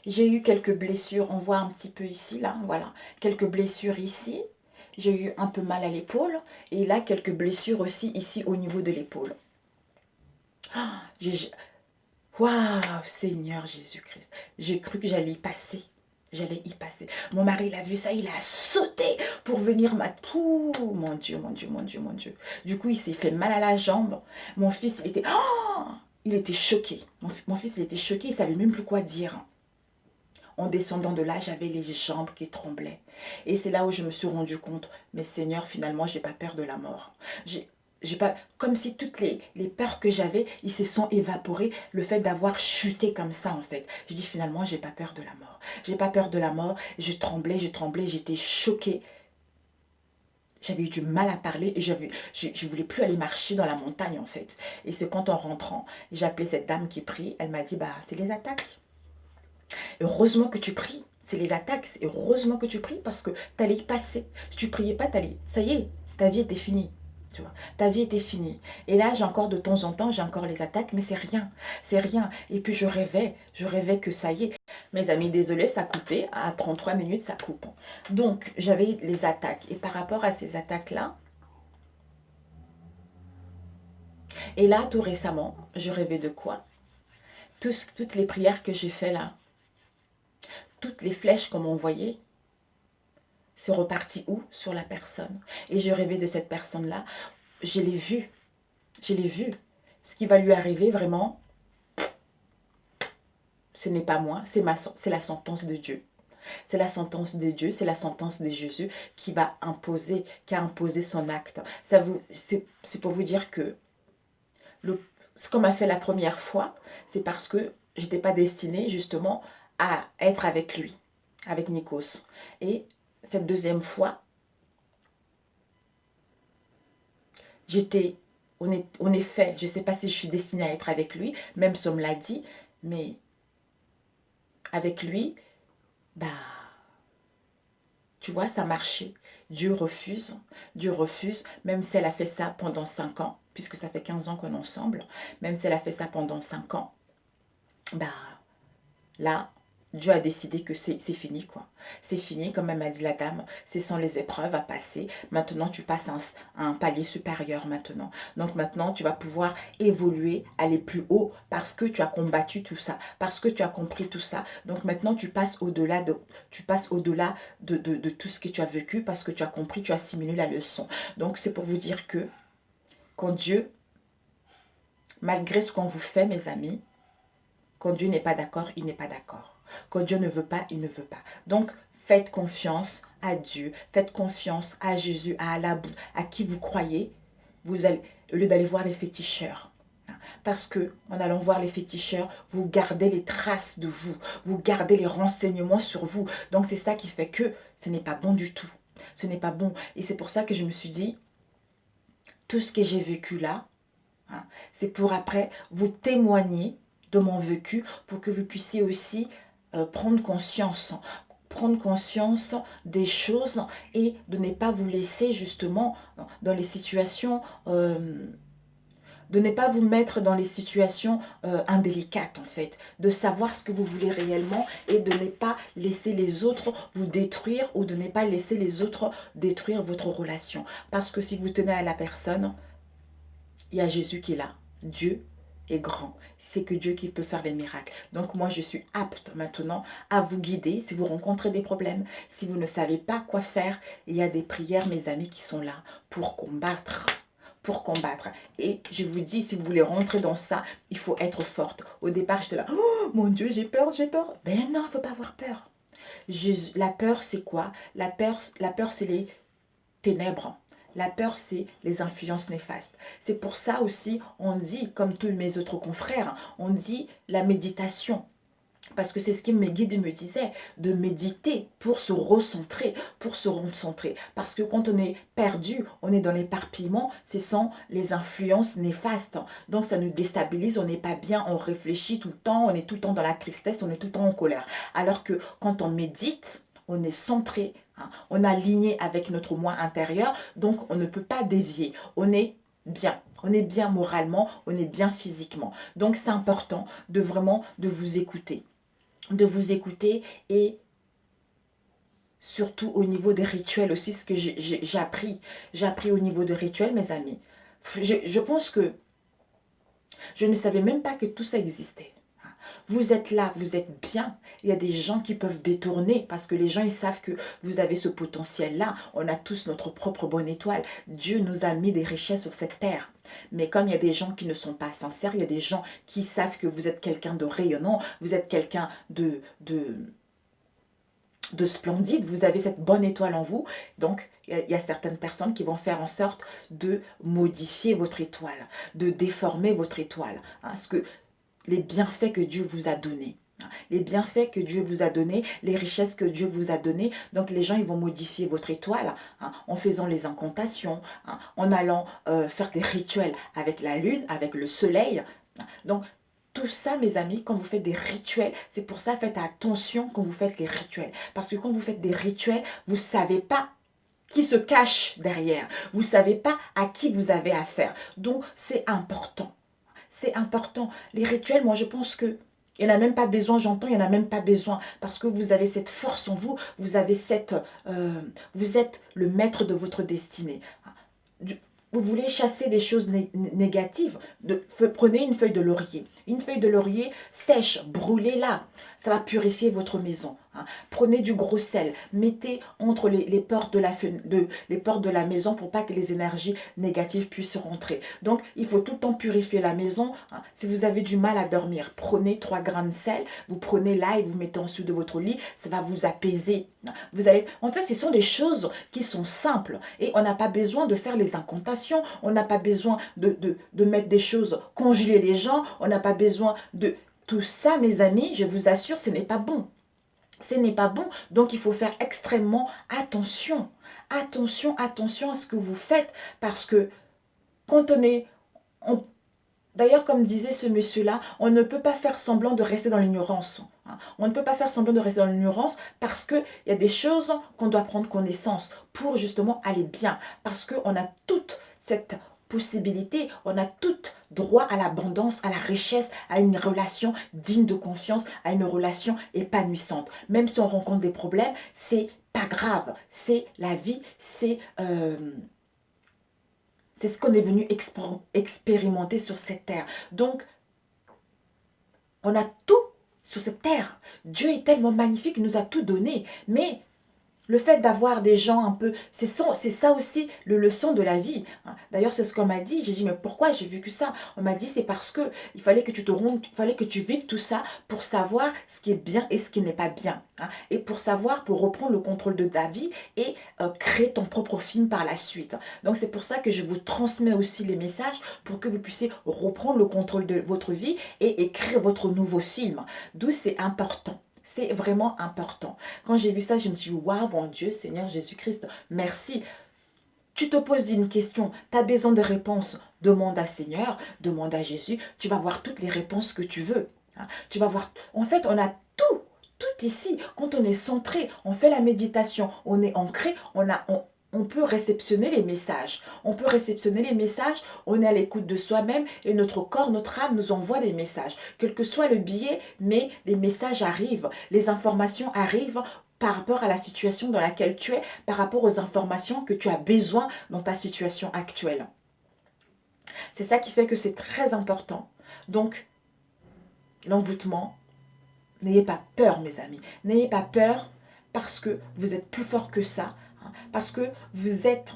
J'ai eu quelques blessures, on voit un petit peu ici, là, voilà. Quelques blessures ici. J'ai eu un peu mal à l'épaule. Et là, quelques blessures aussi ici au niveau de l'épaule. Waouh, Seigneur Jésus-Christ. J'ai cru que j'allais y passer. J'allais y passer. Mon mari, il a vu ça, il a sauté pour venir m'attendre. Mon Dieu, mon Dieu, mon Dieu, mon Dieu. Du coup, il s'est fait mal à la jambe. Mon fils, il était choqué. Mon fils, il était choqué, il ne savait même plus quoi dire. En descendant de là, j'avais les jambes qui tremblaient. Et c'est là où je me suis rendu compte, mais Seigneur, finalement, j'ai pas peur de la mort. J'ai pas, comme si toutes les peurs que j'avais, ils se sont évaporés. Le fait d'avoir chuté comme ça, en fait. Je dis finalement, j'ai pas peur de la mort. J'ai pas peur de la mort. Je tremblais, j'étais choquée. J'avais eu du mal à parler et je voulais plus aller marcher dans la montagne, en fait. Et c'est quand en rentrant, j'ai appelé cette dame qui prie. Elle m'a dit, bah, c'est les attaques. Heureusement que tu pries. C'est les attaques. Heureusement que tu pries parce que tu allais y passer. Si tu priais pas, ça y est, ta vie était finie. Tu vois, ta vie était finie. Et là, j'ai encore de temps en temps, j'ai encore les attaques, mais c'est rien. C'est rien. Et puis je rêvais que ça y est. Mes amis, désolé, ça a coupé. À 33 minutes, ça coupe. Donc, j'avais les attaques. Et par rapport à ces attaques-là, et là, tout récemment, je rêvais de quoi? Toutes les prières que j'ai fait là, toutes les flèches qu'on m'envoyait, c'est reparti où? Sur la personne. Et je rêvais de cette personne-là. Je l'ai vue. Je l'ai vue. Ce qui va lui arriver, vraiment, ce n'est pas moi, c'est la sentence de Dieu. C'est la sentence de Dieu, c'est la sentence de Jésus qui a imposé son acte. C'est pour vous dire que ce qu'on m'a fait la première fois, c'est parce que je n'étais pas destinée justement à être avec lui, avec Nikos. Et cette deuxième fois, en effet, je ne sais pas si je suis destinée à être avec lui, même si on me l'a dit, mais avec lui, bah, tu vois, ça marchait. Dieu refuse, même si elle a fait ça pendant 5 ans, puisque ça fait 15 ans qu'on est ensemble, même si elle a fait ça pendant 5 ans, bah, là, Dieu a décidé que c'est fini, quoi. C'est fini, comme elle m'a dit la dame. Ce sont les épreuves à passer. Maintenant, tu passes à un palier supérieur maintenant. Donc maintenant, tu vas pouvoir évoluer, aller plus haut parce que tu as combattu tout ça, parce que tu as compris tout ça. Donc maintenant, tu passes au-delà de tout ce que tu as vécu parce que tu as compris, tu as assimilé la leçon. Donc c'est pour vous dire que quand Dieu, malgré ce qu'on vous fait, mes amis, quand Dieu n'est pas d'accord, il n'est pas d'accord. Quand Dieu ne veut pas, il ne veut pas. Donc, faites confiance à Dieu. Faites confiance à Jésus, à Allah, à qui vous croyez. Vous allez, au lieu d'aller voir les féticheurs. Parce que en allant voir les féticheurs, vous gardez les traces de vous. Vous gardez les renseignements sur vous. Donc, c'est ça qui fait que ce n'est pas bon du tout. Ce n'est pas bon. Et c'est pour ça que je me suis dit, tout ce que j'ai vécu là, c'est pour après vous témoigner de mon vécu pour que vous puissiez aussi prendre conscience des choses et de ne pas vous laisser justement dans les situations, de ne pas vous mettre dans les situations indélicates en fait, de savoir ce que vous voulez réellement et de ne pas laisser les autres vous détruire ou de ne pas laisser les autres détruire votre relation. Parce que si vous tenez à la personne, il y a Jésus qui est là. Dieu est grand. C'est que Dieu qui peut faire des miracles. Donc moi, je suis apte maintenant à vous guider. Si vous rencontrez des problèmes, si vous ne savez pas quoi faire, il y a des prières, mes amis, qui sont là pour combattre. Pour combattre. Et je vous dis, si vous voulez rentrer dans ça, il faut être forte. Au départ, j'étais là, oh mon Dieu, j'ai peur, j'ai peur. Ben non, il ne faut pas avoir peur. La peur, c'est quoi? La peur, c'est les ténèbres. La peur, c'est les influences néfastes. C'est pour ça aussi, on dit, comme tous mes autres confrères, on dit la méditation. Parce que c'est ce que mes guides me disaient, de méditer pour se recentrer, Parce que quand on est perdu, on est dans l'éparpillement, ce sont les influences néfastes. Donc ça nous déstabilise, on n'est pas bien, on réfléchit tout le temps, on est tout le temps dans la tristesse, on est tout le temps en colère. Alors que quand on médite, on est centré, on est aligné avec notre moi intérieur, donc on ne peut pas dévier, on est bien moralement, on est bien physiquement. Donc c'est important de vraiment de vous écouter et surtout au niveau des rituels aussi, ce que j'ai appris au niveau des rituels, mes amis. Je pense que je ne savais même pas que tout ça existait. Vous êtes là, vous êtes bien. Il y a des gens qui peuvent détourner parce que les gens, ils savent que vous avez ce potentiel-là. On a tous notre propre bonne étoile. Dieu nous a mis des richesses sur cette terre. Mais comme il y a des gens qui ne sont pas sincères, il y a des gens qui savent que vous êtes quelqu'un de rayonnant, vous êtes quelqu'un de splendide, vous avez cette bonne étoile en vous. Donc, il y a certaines personnes qui vont faire en sorte de modifier votre étoile, de déformer votre étoile. Parce que les bienfaits que Dieu vous a donnés. Les bienfaits que Dieu vous a donnés, les richesses que Dieu vous a données. Donc les gens, ils vont modifier votre étoile en faisant les incantations, en allant faire des rituels avec la lune, avec le soleil. Donc tout ça, mes amis, quand vous faites des rituels, c'est pour ça, faites attention quand vous faites les rituels. Parce que quand vous faites des rituels, vous ne savez pas qui se cache derrière. Vous ne savez pas à qui vous avez affaire. Donc c'est important. C'est important. Les rituels, moi je pense que il n'y en a même pas besoin, j'entends, il n'y en a même pas besoin. Parce que vous avez cette force en vous, vous avez vous êtes le maître de votre destinée. Vous voulez chasser des choses négatives, prenez une feuille de laurier. Une feuille de laurier sèche, brûlez-la. Ça va purifier votre maison. Prenez du gros sel, mettez entre les portes les portes de la maison pour pas que les énergies négatives puissent rentrer. Donc, il faut tout le temps purifier la maison. Si vous avez du mal à dormir, prenez 3 grammes de sel, vous prenez là et vous mettez en dessous de votre lit, ça va vous apaiser. En fait, ce sont des choses qui sont simples et on n'a pas besoin de faire les incantations, on n'a pas besoin de mettre des choses, congeler les gens, on n'a pas besoin de... Tout ça, mes amis, je vous assure, ce n'est pas bon. Ce n'est pas bon, donc il faut faire extrêmement attention. Attention à ce que vous faites, parce que quand on est... D'ailleurs, comme disait ce monsieur-là, on ne peut pas faire semblant de rester dans l'ignorance. On ne peut pas faire semblant de rester dans l'ignorance parce qu'il y a des choses qu'on doit prendre connaissance pour justement aller bien. Parce qu'on a toute cette possibilité, on a tout droit à l'abondance, à la richesse, à une relation digne de confiance, à une relation épanouissante. Même si on rencontre des problèmes, c'est pas grave, c'est la vie, c'est ce qu'on est venu expérimenter sur cette terre. Donc, on a tout sur cette terre. Dieu est tellement magnifique, il nous a tout donné. Mais le fait d'avoir des gens un peu, c'est ça aussi le leçon de la vie. D'ailleurs, c'est ce qu'on m'a dit. J'ai dit, mais pourquoi j'ai vécu ça? On m'a dit, c'est parce que il fallait que il fallait que tu vives tout ça pour savoir ce qui est bien et ce qui n'est pas bien. Et pour savoir, pour reprendre le contrôle de ta vie et créer ton propre film par la suite. Donc, c'est pour ça que je vous transmets aussi les messages pour que vous puissiez reprendre le contrôle de votre vie et écrire votre nouveau film. D'où c'est important. C'est vraiment important. Quand j'ai vu ça, je me suis dit, waouh, mon Dieu, Seigneur Jésus-Christ, merci. Tu te poses une question, tu as besoin de réponses, demande à Seigneur, demande à Jésus, tu vas voir toutes les réponses que tu veux. Tu vas voir, en fait, on a tout ici. Quand on est centré, on fait la méditation, on est ancré, on peut réceptionner les messages. On peut réceptionner les messages, on est à l'écoute de soi-même et notre corps, notre âme nous envoie des messages. Quel que soit le biais, mais les messages arrivent, les informations arrivent par rapport à la situation dans laquelle tu es, par rapport aux informations que tu as besoin dans ta situation actuelle. C'est ça qui fait que c'est très important. Donc, l'envoûtement, n'ayez pas peur, mes amis. N'ayez pas peur parce que vous êtes plus fort que ça. Parce que vous êtes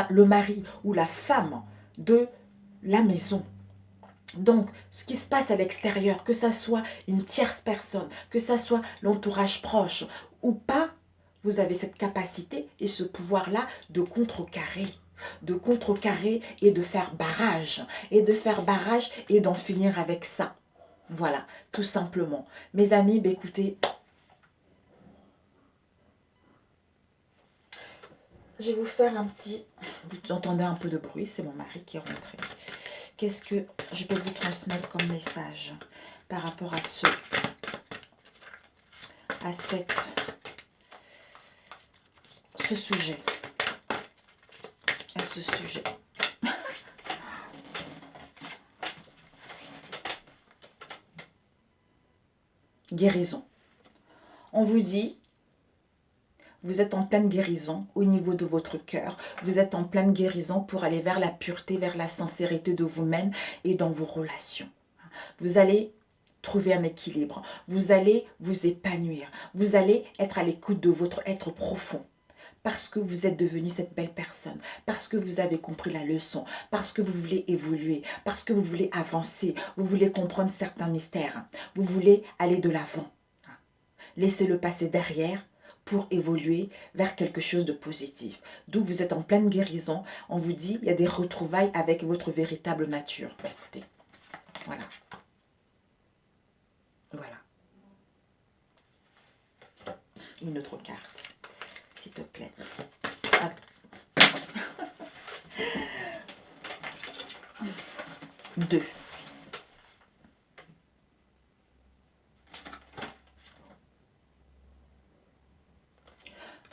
le mari ou la femme de la maison. Donc, ce qui se passe à l'extérieur, que ça soit une tierce personne, que ça soit l'entourage proche ou pas, vous avez cette capacité et ce pouvoir-là de contrecarrer. De contrecarrer et de faire barrage. Et de faire barrage et d'en finir avec ça. Voilà, tout simplement. Mes amis, écoutez, je vais vous faire un petit... Vous entendez un peu de bruit, c'est mon mari qui est rentré. Qu'est-ce que je peux vous transmettre comme message par rapport à ce sujet. À ce sujet. Guérison. On vous dit, vous êtes en pleine guérison au niveau de votre cœur. Vous êtes en pleine guérison pour aller vers la pureté, vers la sincérité de vous-même et dans vos relations. Vous allez trouver un équilibre. Vous allez vous épanouir. Vous allez être à l'écoute de votre être profond. Parce que vous êtes devenu cette belle personne, parce que vous avez compris la leçon, parce que vous voulez évoluer, parce que vous voulez avancer, vous voulez comprendre certains mystères, vous voulez aller de l'avant. Laissez le passé derrière pour évoluer vers quelque chose de positif. D'où vous êtes en pleine guérison, on vous dit, il y a des retrouvailles avec votre véritable nature. Écoutez, voilà. Voilà. Une autre carte. S'il te plaît. Ah. Deux.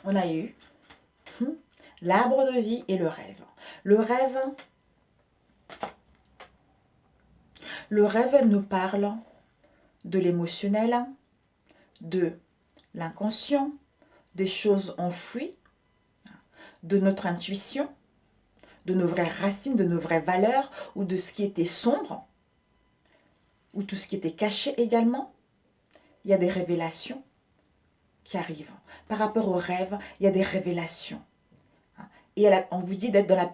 On a eu l'arbre de vie et le rêve. Le rêve nous parle de l'émotionnel, de l'inconscient, des choses enfouies, de notre intuition, de nos vraies racines, de nos vraies valeurs, ou de ce qui était sombre, ou tout ce qui était caché également. Il y a des révélations qui arrivent. Par rapport aux rêves, il y a des révélations. Et on vous dit d'être dans la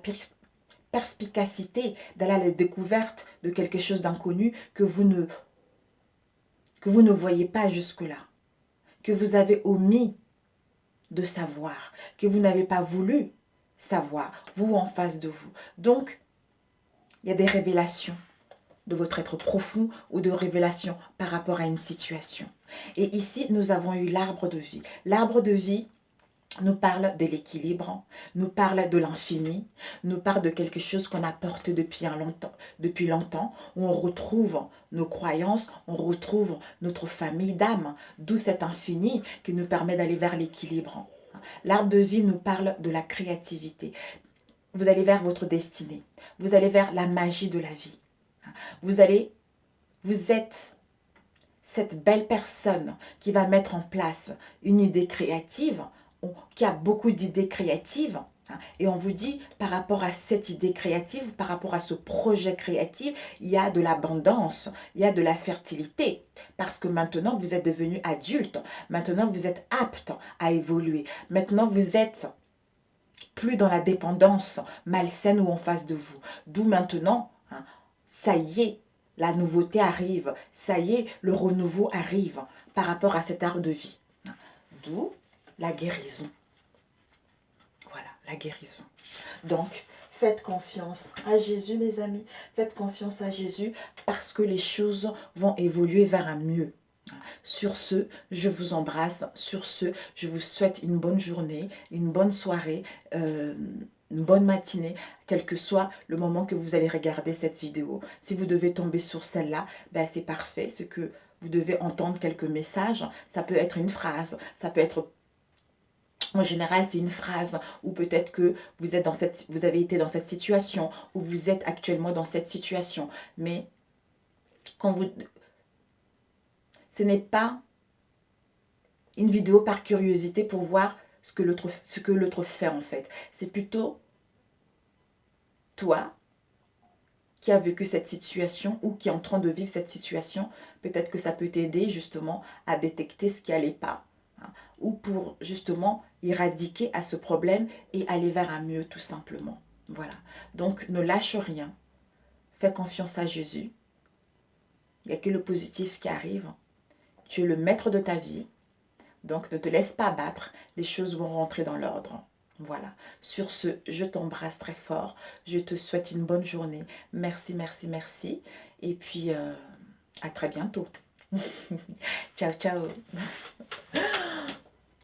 perspicacité, d'aller à la découverte de quelque chose d'inconnu que vous ne voyez pas jusque-là, que vous avez omis de savoir, que vous n'avez pas voulu savoir, vous en face de vous. Donc, il y a des révélations de votre être profond ou de révélations par rapport à une situation. Et ici, nous avons eu l'arbre de vie. L'arbre de vie nous parle de l'équilibre, nous parle de l'infini, nous parle de quelque chose qu'on a porté depuis longtemps, où on retrouve nos croyances, on retrouve notre famille d'âme, d'où cet infini qui nous permet d'aller vers l'équilibre. L'arbre de vie nous parle de la créativité. vous allez vers votre destinée. Vous allez vers la magie de la vie. Vous êtes cette belle personne qui va mettre en place une idée créative, qui a beaucoup d'idées créatives. Et on vous dit, par rapport à cette idée créative, par rapport à ce projet créatif, il y a de l'abondance, il y a de la fertilité. Parce que maintenant, vous êtes devenu adulte. Maintenant, vous êtes apte à évoluer. Maintenant, vous êtes plus dans la dépendance malsaine ou en face de vous. D'où maintenant, ça y est, la nouveauté arrive. Ça y est, le renouveau arrive par rapport à cet art de vie. D'où la guérison. Voilà, la guérison. Donc, faites confiance à Jésus, mes amis. Faites confiance à Jésus parce que les choses vont évoluer vers un mieux. Sur ce, je vous embrasse. Sur ce, je vous souhaite une bonne journée, une bonne soirée, une bonne matinée, quel que soit le moment que vous allez regarder cette vidéo. Si vous devez tomber sur celle-là, ben c'est parfait. C'est que vous devez entendre quelques messages. Ça peut être une phrase, ça peut être... En général, c'est une phrase ou peut-être que vous avez été dans cette situation ou vous êtes actuellement dans cette situation. Mais quand ce n'est pas une vidéo par curiosité pour voir ce que l'autre fait en fait. C'est plutôt toi qui as vécu cette situation ou qui est en train de vivre cette situation. Peut-être que ça peut t'aider justement à détecter ce qui n'allait pas. Ou pour justement éradiquer à ce problème et aller vers un mieux tout simplement. Voilà. Donc ne lâche rien. Fais confiance à Jésus. Il n'y a que le positif qui arrive. Tu es le maître de ta vie. Donc ne te laisse pas abattre. Les choses vont rentrer dans l'ordre. Voilà. Sur ce, je t'embrasse très fort. Je te souhaite une bonne journée. Merci, merci, merci. Et puis, à très bientôt. Ciao, ciao.